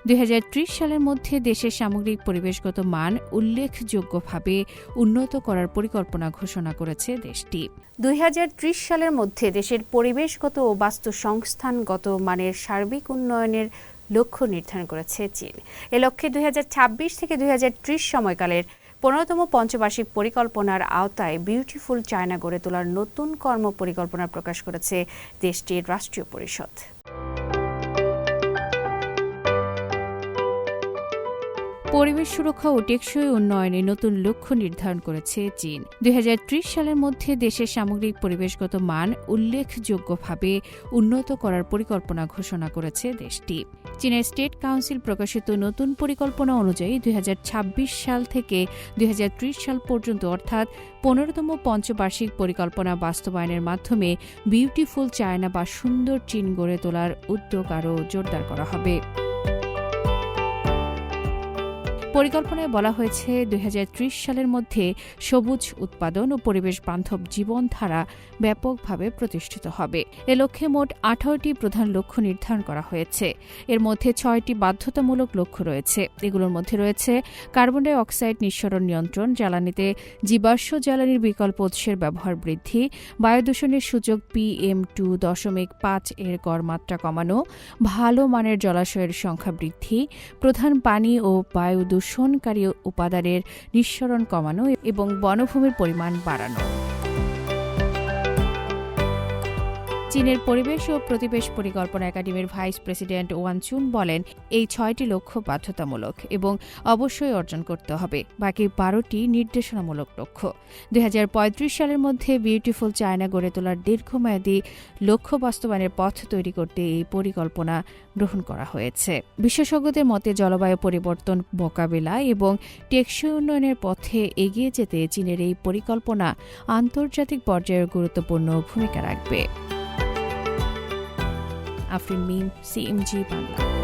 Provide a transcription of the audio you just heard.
2030 সালের মধ্যে দেশের সামগ্রিক পরিবেশগত মান উল্লেখযোগ্যভাবে উন্নত করার পরিকল্পনা ঘোষণা করেছে দেশটি। 2030 সালের মধ্যে দেশের পরিবেশগত ও বাস্তুসংস্থানগত মানের সার্বিক উন্নয়নের লক্ষ্য নির্ধারণ করেছে চীন। এ লক্ষ্যে 2026 থেকে 2030 সময়কালের 15তম পঞ্চবার্ষিক পরিকল্পনার আওতায় বিউটিফুল চায়না গড়ে তোলার নতুন কর্মপরিকল্পনা প্রকাশ করেছে দেশটির রাষ্ট্রীয় পরিষদ। পরিবেশ সুরক্ষা ও টেকসই উন্নয়নে নতুন লক্ষ্য নির্ধারণ করেছে চীন। 2030 সালের মধ্যে দেশের সামগ্রিক পরিবেশগত মান উল্লেখযোগ্যভাবে উন্নত করার পরিকল্পনা ঘোষণা করেছে দেশটি। চীনের স্টেট কাউন্সিল প্রকাশিত নতুন পরিকল্পনা অনুযায়ী 2026 সাল থেকে 2030 সাল পর্যন্ত অর্থাৎ 15তম পঞ্চবার্ষিক পরিকল্পনা বাস্তবায়নের মাধ্যমে বিউটিফুল চায়না বা সুন্দর চীন গড়ে তোলার উদ্যোগ আরও জোরদার করা হবে। পরিকল্পনায় বলা হয়েছে 2030 সালের মধ্যে সবুজ উৎপাদন ও পরিবেশ বান্ধব জীবনধারা ব্যাপকভাবে প্রতিষ্ঠিত হবে। এ লক্ষ্যে মোট 18টি প্রধান লক্ষ্য নির্ধারণ করা হয়েছে। এর মধ্যে 6টি বাধ্যতামূলক লক্ষ্য রয়েছে। এগুলোর মধ্যে রয়েছে কার্বন ডাই অক্সাইড নিঃসরণ নিয়ন্ত্রণ, জ্বালানিতে জীবাশ্ম জ্বালানির বিকল্প উৎসের ব্যবহার বৃদ্ধি, বায়ু দূষণের সূচক PM2.5 এর গড় মাত্রা কমানো, ভালো মানের জলাশয়ের সংখ্যা বৃদ্ধি, প্রধান পানি ও বায়ু দূষণকারী উপাদানের নিঃসরণ কমানো এবং বনভূমির পরিমাণ বাড়ানো। চীনের পরিবেশ ও প্রতিবেশ পরিকল্পনা একাডেমির ভাইস প্রেসিডেন্ট ওয়ান চুন বলেন, এই 6টি লক্ষ্য বাধ্যতামূলক এবং অবশ্যই অর্জন করতে হবে। বাকি 12টি নির্দেশনামূলক লক্ষ্য। 2035 সালের মধ্যে বিউটিফুল চায়না গড়ে তোলার দীর্ঘমেয়াদী লক্ষ্য বাস্তবায়নের পথ তৈরি করতে এই পরিকল্পনা গ্রহণ করা হয়েছে। বিশেষজ্ঞদের মতে জলবায়ু পরিবর্তন মোকাবিলা এবং টেকসই উন্নয়নের পথে এগিয়ে যেতে চীনের এই পরিকল্পনা আন্তর্জাতিক পর্যায়ে গুরুত্বপূর্ণ ভূমিকা রাখবে। আফরিন মিম, CMG বাংলা।